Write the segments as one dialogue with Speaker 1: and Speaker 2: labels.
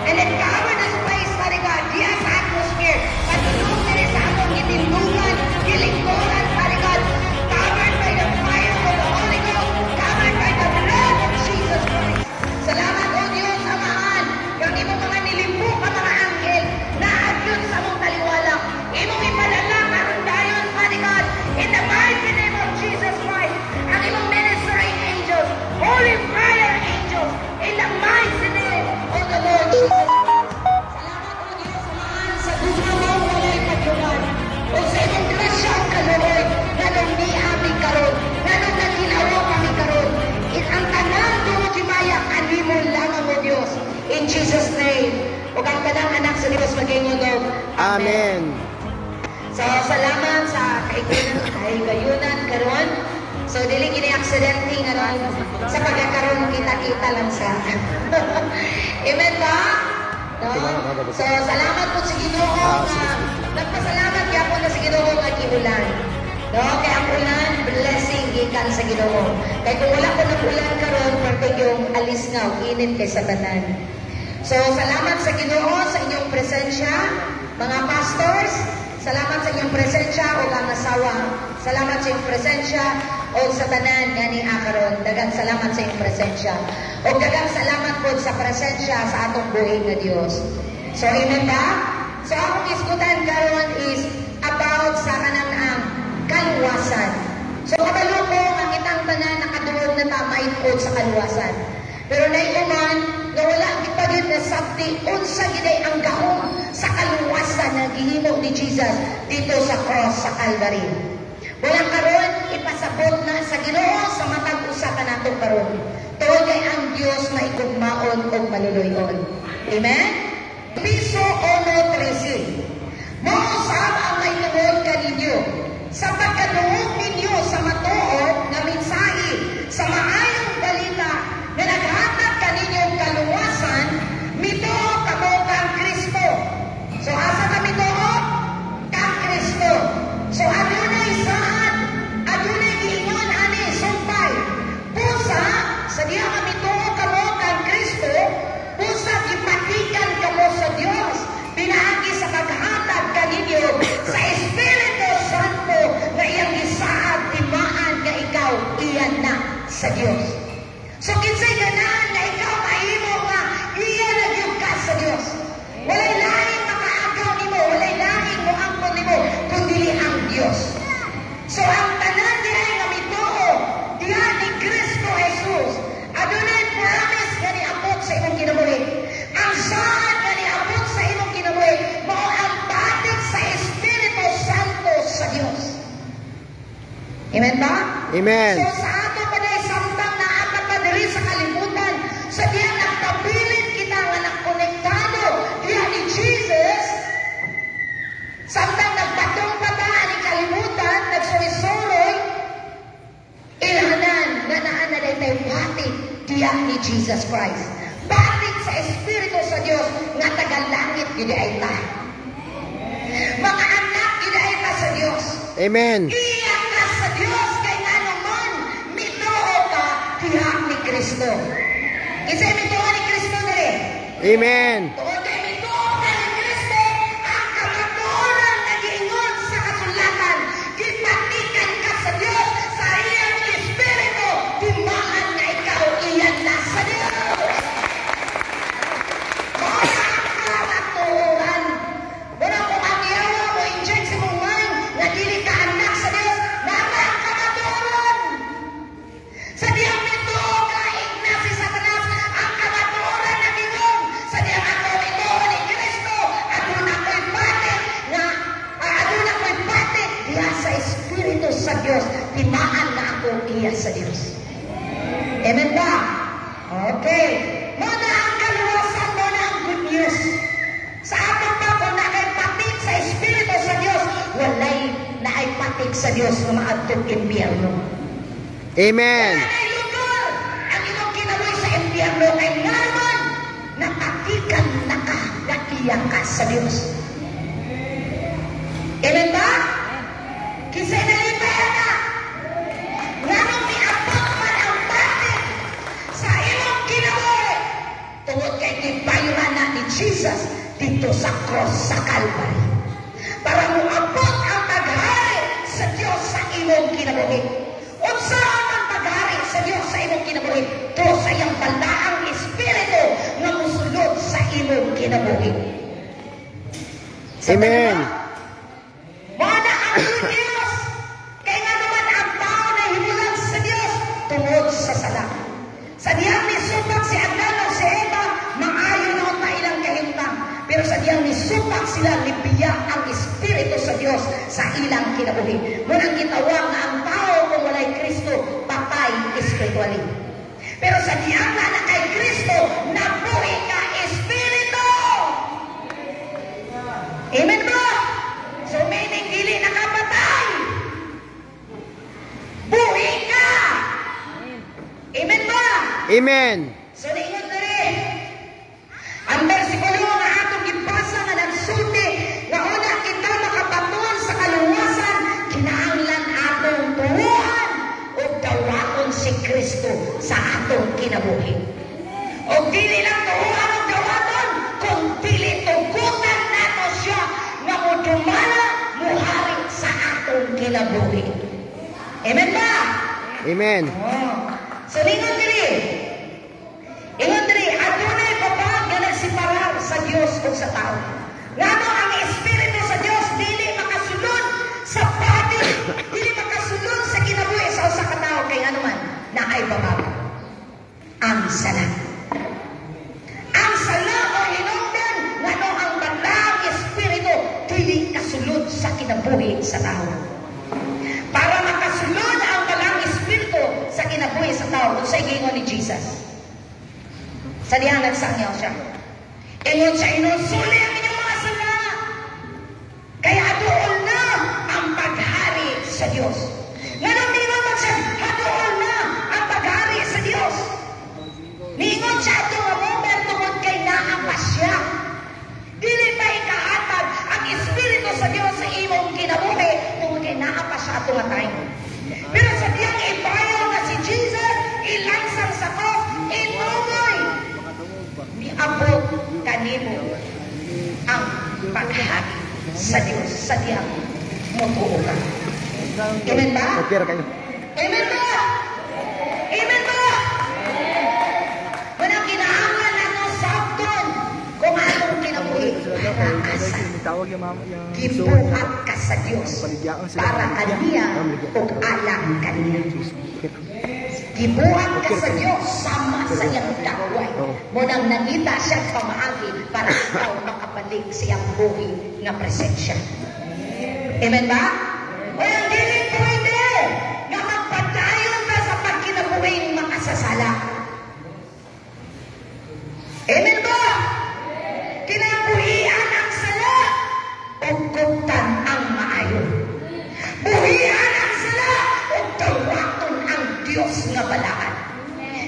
Speaker 1: And then cover this place, Father God. Diya sa atmosphere. Patulong nila sa atong gitindugan, gilingkuran, Father God. Covered by the fire of the Holy Ghost. Covered by the blood of Jesus Christ. Salamat, O Diyos, Amahan. Yung imo mga nilimbo ka mga anghel na adyun sa mong taliwalang. Imong ipadala karon dayon, Father God. In the mighty name of Jesus Christ. Ang imong ministering angels. Holy fire angels. In the mighty name of the Lord Jesus Christ. Salamat, O Diyos, Amahan, sa dugo mo walay kadyugan. O sa imong grasya o kaluoy, na nung di aming karon, na nung nagkinawa kami karon. Ang tanang dugo timaya, kanimo lamang, O Diyos. In Jesus' name. O ang tanang anak sa Diyos maging unog.
Speaker 2: Amen.
Speaker 1: So, salamat sa kayunan karon. So, dili gini aksidente nga ron sa pagkakaroon kita-kita lang sa. Amen ba? No? So, salamat po sa Ginoo nga nagpasalamat gyapon na sa Ginoo nga giulan. No, kay ang ulan blessing gikan sa Ginoo. Kay kung wala ko nag-ulan karon, parte yung alis nga og init kay sa tanan. So, salamat sa Ginoo sa inyong presensya, mga pastors. Salamat sa inyong presensya o ang asawa. Salamat sa inyong presensya o sa tanan nga ni akaron. Dagang salamat sa inyong presensya. O dagang salamat po sa presensya sa atong buhay na Dios. So, amen ba? So, akong iskutan karon is about sa kanang ang kaluwasan. So, kabalo ko ang itang tanan nakaduog na tamay po sa kaluwasan. Pero naiuman, na wala gipagid na sabti unsa giday ang gahom sa kaluwasan na gihimo ni Jesus dito sa cross sa Calvary. Wala karon ipasabot na sa Ginoo sa matag usa ka nato karon. Tuod kay ang Dios maigugmaon og maluluyon. Amen. Piso 1:13. Mao sab ang may tungod kaninyo sa pagkanuod ninyo sa matuod nga mensahe sa maayong balita na naghatag kaninyong kaluwasan, mituo kamo kang Kristo. So, asa kami tuo? Kang Kristo. So, adunay saan? Adunay giingon ani sumpay. Pusa, sa diya kami tuo kamo kang Kristo, pusa ipatikan kamo sa Dios. Pinaagi sa paghatag kaninyo sa Espiritu Santo na iyang gisaad timaan nga ikaw iyan na sa Dios. So, kinsay ganahan na ikaw mahimo nga iya nagyug ka sa Dios. Walay laing makaagaw nimo, walay laing moangkon nimo, kundi ang Dios. So, ang tanan diay nga mituo diha ni Kristo Jesus, adunay promise nga niabot sa imong kinabuhi. Ang saad nga niabot sa imong kinabuhi mao ang batik sa Espiritu Santo sa Dios. Amen ba?
Speaker 2: Amen.
Speaker 1: So, sa ato pa na samtang naata pa diri sa kalibutan, sa diya nagpabilin kita nga nagkonektado diya ni Jesus, samtang nagbatong pata ani kalibutan, nagsurisoroy, ilhanan na naan na daytay batik diya ni Jesus Christ. Batik sa Espiritu sa Dios nga tagalangit gyud ay ta. Mga anak gyud ay ta sa Dios.
Speaker 2: Amen.
Speaker 1: Iya ka sa Dios kay nganuman mituo ka diha ni Kristo. Kisay mituo ni Kristo diri?
Speaker 2: Amen.
Speaker 1: Tuod kay mituo ka ni Kristo, ang kamatuoran nga giingon sa kasulatan, gipatikan ka sa Dios sa iyang Espiritu, timaan nga ikaw iyan na sa Dios. Mao ang kamatuoran. Wala ko magiyawa mo inject sa mong mind nga dili ka anak sa Dios, nara ang kamatuoran. Sa diyang mituo ka, Ignacy Satanas, ang kamatuoran na ginong. Sa diyang ako mituo ni Kristo, adun ako'y batik na, adun ako'y batik diya sa Espiritu sa Dios, timaan na ako iya sa Dios. Amen ba? Okay. Muna ang kaluwasan, muna ang good news. Sa atong pa kung nakaipatik sa Espiritu sa Dios, walay naipatik sa Dios na maadtong impyerno.
Speaker 2: Amen.
Speaker 1: Walay lugar ang imong kinabuhi sa impyerno kay ngaman nakatikan nakagakiya ka sa Dios. Amen ba? Kisay nalipay na nganong niabot man ang batik sa imong kinabuhi tungod kay gibayran na dito sa cross sa Calvary. Para muabot ang paghari sa Dios sa imong kinabuhi. Unsaon ang paghari sa Dios sa imong kinabuhi? To sa iyang balaang espiritu nga musulod sa imong kinabuhi.
Speaker 2: Amen.
Speaker 1: Mana ang Diyos. Kaya nga naman ang tao na himulan sa Diyos tungod sa sala. Sa diyang nisupak si Adan o si Eva, maayo noon na ilang kahintang. Pero sa diyang nisupak sila, libiya ang Espiritu sa Diyos sa ilang kinabuhi. Munang gitawang na ang tao kung walay Kristo, patay espiritually. Pero sa diyang na kay Kristo, nabuhi ka Espiritu. Amen ba? So meaning, dili nakapatay. Buhi ka. Amen ba?
Speaker 2: Amen.
Speaker 1: So niingon na rin. Ang bersikulo nga atong gibasa nga nagsulti nga una kita makapatuon sa kaluwasan, kinahanglan atong turuan o dawaon si Kristo sa atong kinabuhi. O dili lang turuan o dawaton, kung dili tugutan nato siya nga mudumala muhari sa atong kinabuhi. Amen ba?
Speaker 2: Amen.
Speaker 1: Oh. So lingon diri. Ingon diri, adunay babag nga nagsiparar sa Dios ug sa tao. Ngano ang espiritu sa Dios dili makasulod sa body, dili makasulod sa kinabuhi sa usa ka tawo kay ano man naay babag. Ang sala. Ang sala o hinungdan ngano ang balang espiritu dili kasulod sa kinabuhi sa tao. Para makasulod ang balang espiritu sa kinabuhi sa tao, kung sa igingon ni Jesus. Sa diyan nagsangyaw siya. Ingon siya, inusuli ang inyong mga sala. Kaya doon na ang paghari sa Diyos. Ngayon, ningon siya, doon na ang paghari sa Diyos. Ningon siya, ito nga moment tungod kay naampas siya. Dili pa ikahatag ang Espiritu sa Diyos sa imong kinabuhi tungod kay naampas siya ito nga time. Pero sa diyang ibayaw na si Jesus, ilansang sa ko, inumoy. Niabot kanimo ang paghari sa Diyos sa diyang mutuo ka. Amen ba? Amen ba? Amen ba? Walang kinahanglan natin sabton kung anong kinabuhi. Gibuhat ka sa Diyos para kaniya o alang kaniya. Gibuhat ka sa Diyos sama sa iyang dakway. Munang nangita siya pamaagi para ikaw makabalik sa iyang buhi nga presensya. Amen ba? Walang dili pwede nga magpadayon ka sa pagkinabuhing makasasala. Amen ba? Kinabuhian ang sala o kugtan ang maayo. Buhian ang sala o tawaton ang Diyos nga balaan.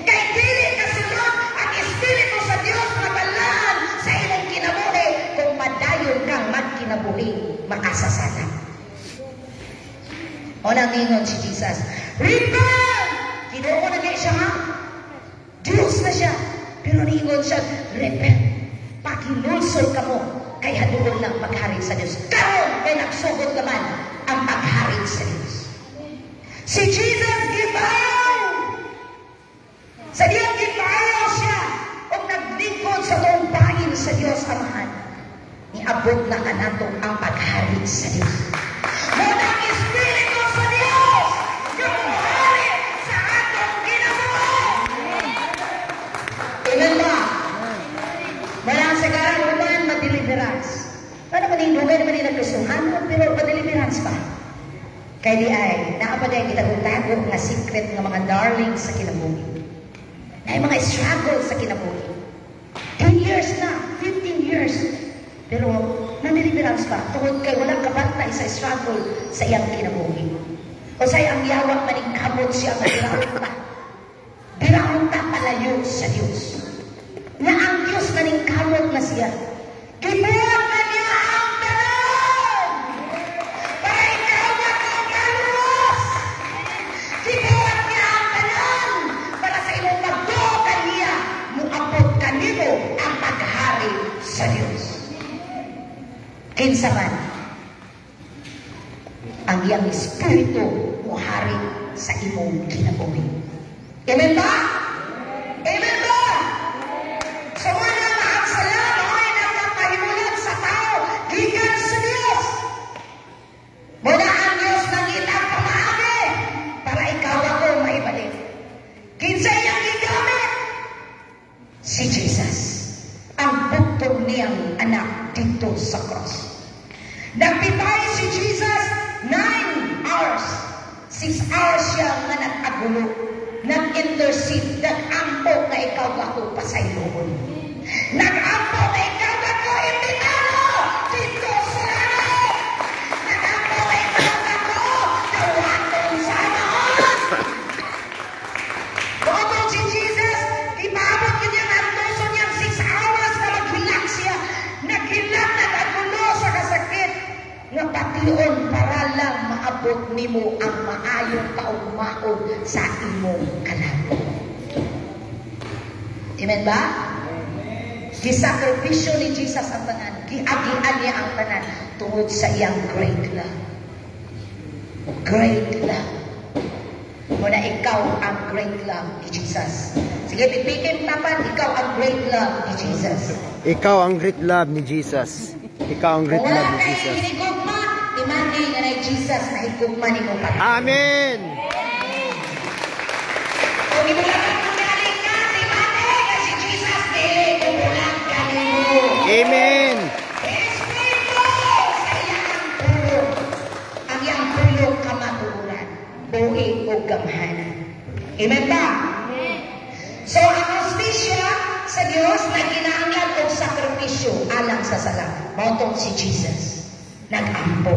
Speaker 1: Kay dili kasulod ang Espiritu sa Diyos nga balaan sa ilang kinabuhi kung padayon kang magkinabuhi makasasala. O nangingon si Jesus, repent! Ginoo na kayo siya ha? Diyos na siya. Pero ningon siya, repent. Pakinulsol ka mo, kaya doon lang paghari sa Diyos. Karon, may nagsugod naman ang paghari sa Diyos. Si Jesus, gibayaw! Sa diyang gibayaw siya, o naglingkod sa tumpahin sa Diyos Amahan, niabot na ka nato ang paghari sa Diyos. Munang Espiritu sa Diyos, yung hari sa atong ginabuhi. Amen ba? Walang sekarang uman madeliverance. Ano man yung lugay naman yung naglusuhan, pero madeliverance pa. Kaya di ay, nakapaday kita utago nga secret ng mga darlings sa kinabuhi. Na yung mga struggle sa kinabuhi. 10 years na, 15 years. Pero nadeliverance pa. Tungod kay walang kabantay sa struggle sa iyang kinabuhi. O sa iyang yawak maningkamot siya madiraunta. Diraunta palayo sa Diyos. Na ang Diyos maningkamot na siya. Gibuhat na niya ang tanan! Para ikaw magkaluwas! Gibuhat niya ang tanan! Para sa imong magtukan niya, muabot kanino ang paghari sa Diyos. Kinsa man ang iyang espiritu muhari sa imong kinabuhi. Amen ba? Amen ba? So wala maaksala ay nagpapahimulan sa tao gikan sa Dios. Muna ang Dios nangitang pamaagi para ikaw ako maibalik. Kinsa iyang gigamit? Si Jesus, ang bugtong niyang anak dito sa cross. Nagpitay si Jesus 9 hours. 6 hours siya nga nag-agulo, nag-intercede, nag-ampo na ikaw ako pasayloon. Nag-ampo na ikaw ako imbitado dito sa langit. Nag-ampo na ikaw ako tawatong sa noon. Bukod si Jesus, ipaabot niya ang puso niyang 6 hours na maghilak siya. Naghilak, nag-agulo sa kasakit. Nga patiyon para lang maabot nimo ang maayong kaugmaon sa imong kalaban. Amen ba? Gisakripisyo ni Jesus ang tanan, giagian niya ang tanan tungod sa iyang great love. Great love. Muna ikaw ang great love ni Jesus. Sige, pipikin papan, ikaw ang great love ni Jesus.
Speaker 2: Ikaw ang great love ni Jesus. Ikaw ang great love ni Jesus.
Speaker 1: Wala kayo hinigugma, imani nga na Jesus na higugma ni mo pa.
Speaker 2: Amen!
Speaker 1: Kung ibulagan mo galing ka, imani nga si Jesus dili ibulag ka nimo.
Speaker 2: Amen!
Speaker 1: Espiritu sa iyang pulo. Ang iyang pulo kamatuuran, buhi o gamhanan. Amen ba? So, ang hostisya sa Diyos na ginaanglan o sakripisyo alang sa sala. Motong si Jesus. Nag-ampo.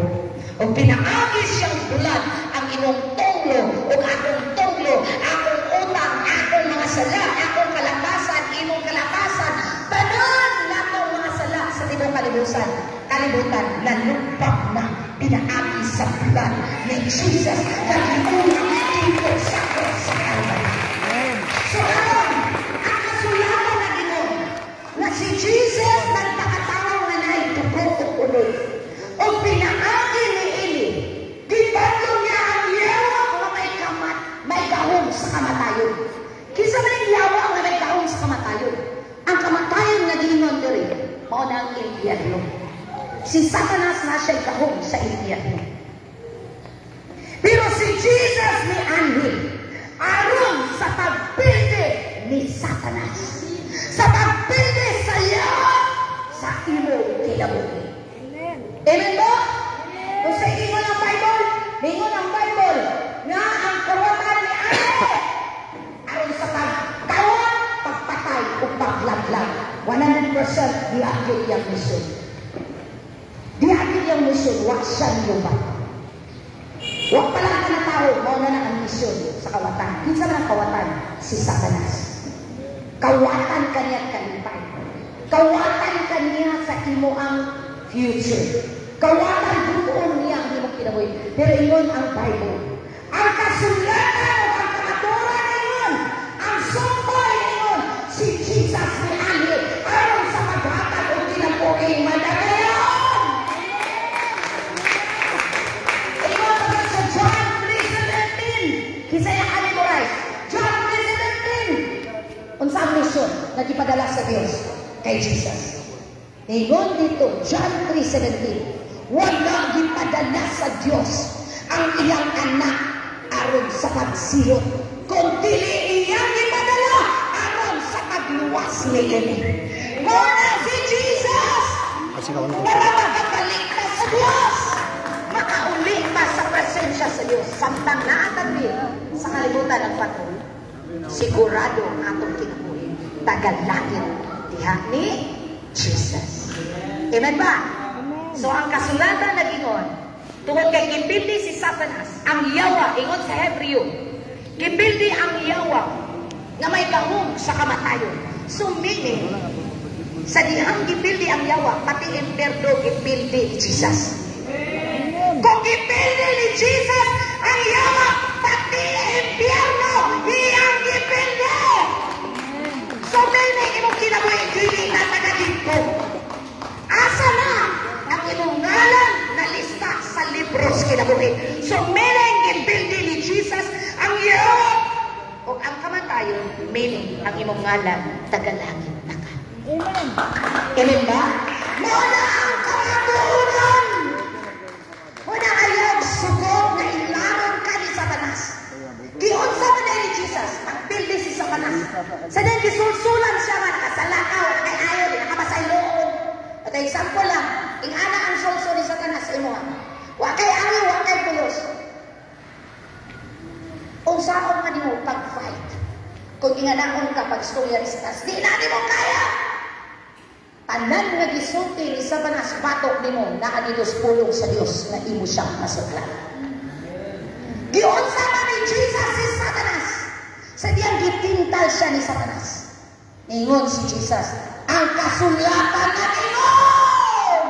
Speaker 1: O pinaagi siyang bulan ang imong tunglo o akong tunglo, akong utang, akong mga sala, akong kalabasan, imong kalabasan, tanan na akong mga sala sa tibong kalibutan na lumpag na pinaagi sa bulan ni Jesus na ginulang dito sa Kalbaryo. So, ang kasulatan na Ginoo na si Jesus nagpakatawag na naitupo o uloy o pinaagi ni Eli, gipatlo niya ang yawa na may kahong sa kamatayon. Kisa man yung yawa na may kahong sa kamatayon. Ang kamatayon na ginon diri, mao na ang impyerno. Si Satanas na siya kahong sa impyerno. Pero si Jesus ni Anhil, aron sa pagpildi ni Satanas. Sa pagpildi sa iyo, sa imo kinabuhi. Amen ba? Kung sa ingon ang Bible, nga ang kawatan ni Anhil, aron sa pagtawag, pagpatay o paglaglag. 100% diagid yung mission. Diagid yung mission, wag siya niyo ba? Huwag pala ka na tao, mauna na ang misyon sa kawatan. Kinsa man ang kawatan? Si Satanas. Kawatan kaniya kalipay. Kawatan kaniya sa imo ang future. Kawatan doon niya ang imong kinabuhi. Pero iyon ang Bible. Ang kasulatan o ang kamaturan iyon, ang sumpay iyon, si Jesus ni Anhil, aron sa maghatag o kinabuhi madagayon. John 3:17. Kisa yung memorize. John 3:17. Unsa ang mission na gipadala sa Dios kay Jesus? Ingon dito, John 3:17. Wala gipadala sa Dios ang iyang anak aron sa pagsilot, kundi iyang gipadala aron sa pagluwas niini. Muna si Jesus para makakaligtas sa Dios, makauli pa sa presensya sa Diyos, samtang naatabi sa kalibutan ng patol, sigurado ang atong kinabuhi, tagalangit diha ni Jesus. Amen ba? So ang kasulatan na gingon, tungod kay gipildi si Satanas, ang yawa, ingon sa Hebreo, gipildi ang yawa na may kahong sa kamatayon. So meaning, sa dihang gipildi ang yawa, pati impierno gipildi ni Jesus. Kung gipildi ni Jesus ang yawa, pati impierno, iyang gipildi. So meaning, imong kinabuhi, dili na taga-dito. Asa na ang imong So, meaning, gipildi ni Jesus ang yawa. O ang kamatayon, meaning, ang imong ngalan, tagalangit na ka.
Speaker 3: Amen.
Speaker 1: Amen ba? Muna ang kamatunan. Muna ayaw sugod na ilaman ka ni Satanas. Giunsa man na ni Jesus, magpildi si Satanas. Sa nang gisulsulan siya man, nakasalakaw, kay ayaw, nakabasayloon. At example lang, ingana ang sulso ni Satanas sa imo. Wa kay ayaw, wa kay pulos. Unsaon man mo pag-fight. Kung inganaon ka pag-istorya ni Satanas, di na mo kaya. Tanan nga gisulti ni Satanas, batok ni mo, naanidos pulong sa Dios na imo siyang masuklan. Giunsa man ni Jesus si Satanas. Sa diyang gitintal siya ni Satanas. Ningon si Jesus, ang kasulatan na inom!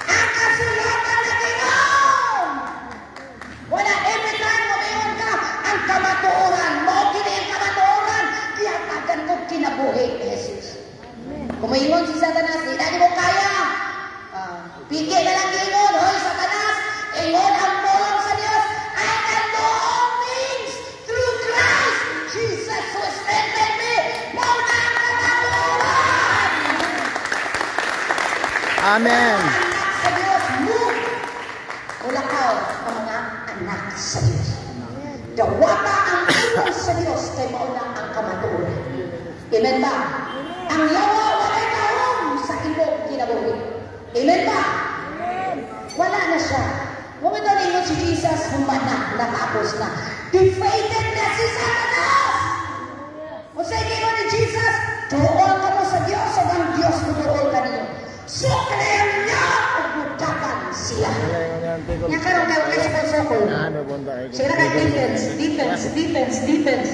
Speaker 1: Ang kasulatan na inom! Wala, every time mo ingon ka, ang kamatuoran mo, kini ang kamatuoran, kiyatagan mo kinabuhi ni Jesus. Kung may ingon si Satanas, di na mo kaya. Pigil na lang ingon, hoy Satanas, ingon ang pulong sa Diyos. I can do all things through Christ Jesus who strengthened me. Muna ang kamatuoran.
Speaker 2: Amen.
Speaker 1: Anak sa Diyos, move. Mulakaw ang mga anak sa Diyos. Dawata ang pulong sa Diyos kay mauna ang kamatuoran. Amen ba? Ang yawa walay kahong sa imong kinabuhi. Amen ba? Wala na siya. Momento ninyo si Jesus, humana, natapos na. Defeated na si Satanas! O sa inyo ni Jesus, tuol ka mo sa Diyos o ang Diyos tutuol ka niyo. Suklihan niya o budakan sila. Nga karoon kayo kayo sa konsokol. Sila ka defense, defense, defense, defense.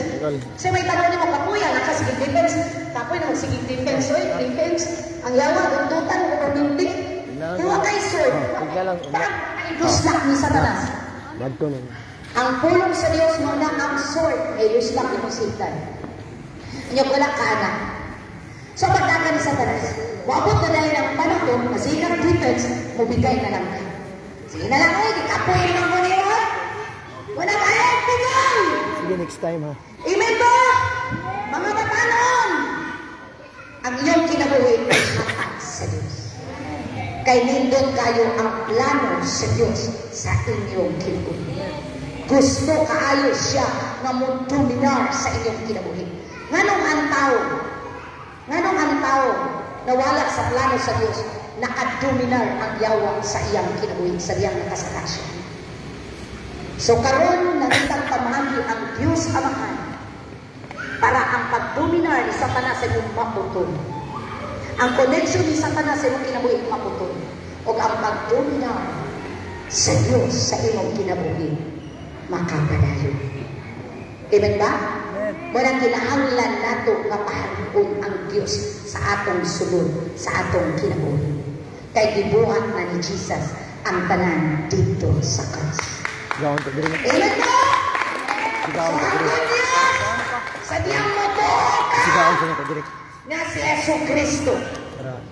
Speaker 1: Kasi may tanong niyo mo, kapuya, nakasigig defense. Kapoy na magsigig defense. Oy, defense. Ang yawa, undutan, upamindig. Hiwa kay sword. Iluslak ni Satanas. Ang pulong sa Diyos mo na ang sword ay iluslak ni Musitan. Inyo wala ka na. So pagdagan ni Satanas, wabot na dahil ang panahon, kasi ikaw defense, mubigay na lang ka. Sige na lang, oy, kapoy lang mo niyo. Wala kaya, bigay!
Speaker 2: Sige, next time ha.
Speaker 1: Amen ba? Mga batanon! Ang iyong kinabuhi ay hatag sa Diyos. Kay nindot kayo ang plano sa Diyos sa inyong kinabuhi. Gusto kaayo siya na mag-dominar sa inyong kinabuhi. Nganong ang tao nawala sa plano sa Diyos, nakadominar ang yawa sa iyang kinabuhi, sa iyang nakasakasya. So karon nangitang pamahagi ang Diyos Amahan para ang pag-dominar ni Satanas sa iyong maputol. Ang connection ni Satanas sa iyong kinabuhi maputol. O ang pag-dominar sa Diyos sa iyong kinabuhi makapadayon. Amen ba? Walang kinahanglan nato nga pahagon ang Diyos sa atong sulod, sa atong kinabuhi. Kay gibuhat na ni Jesus ang tanan dito sa cross.
Speaker 2: Gawon to diri.
Speaker 1: Amen ba?
Speaker 2: Gawon to diri.
Speaker 1: Sa diyang moto
Speaker 2: Gawon to diri.
Speaker 1: nga si Yesu Kristo.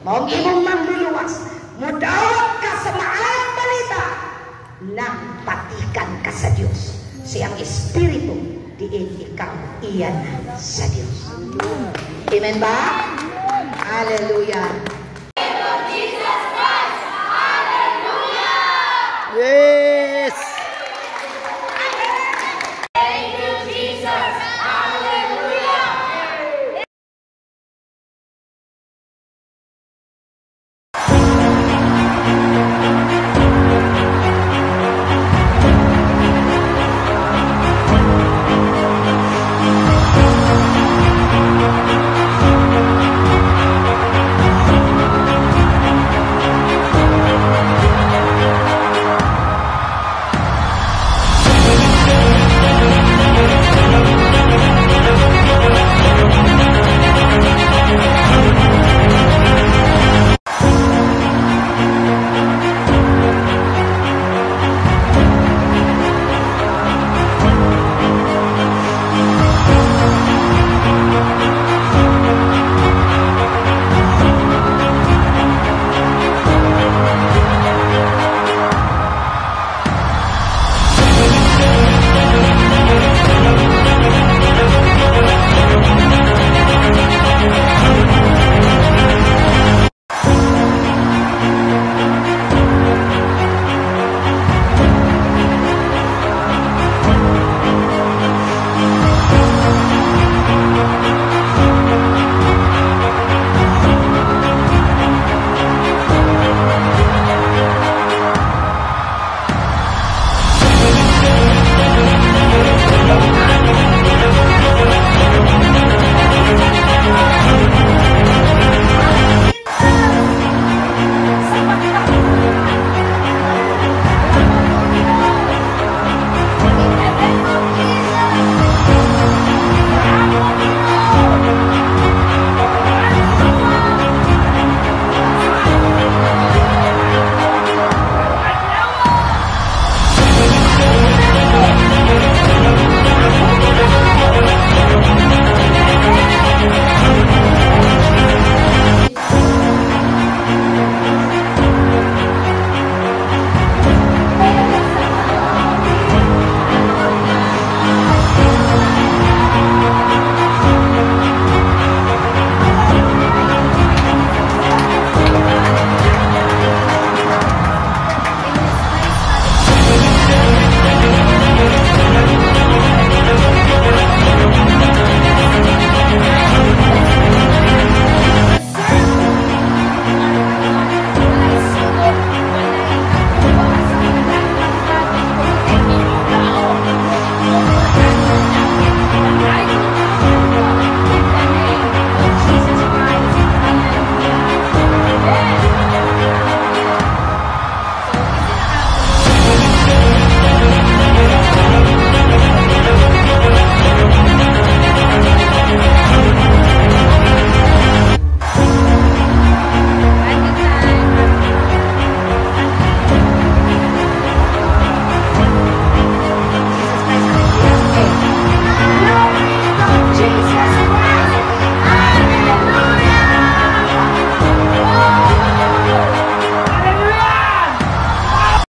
Speaker 1: Maong imong mangluluwas, mudawat ka sa maayong balita nang patikan ka sa Diyos. Siyang Espiritu, diin ikaw iyan sa Diyos. Amen ba? Hallelujah.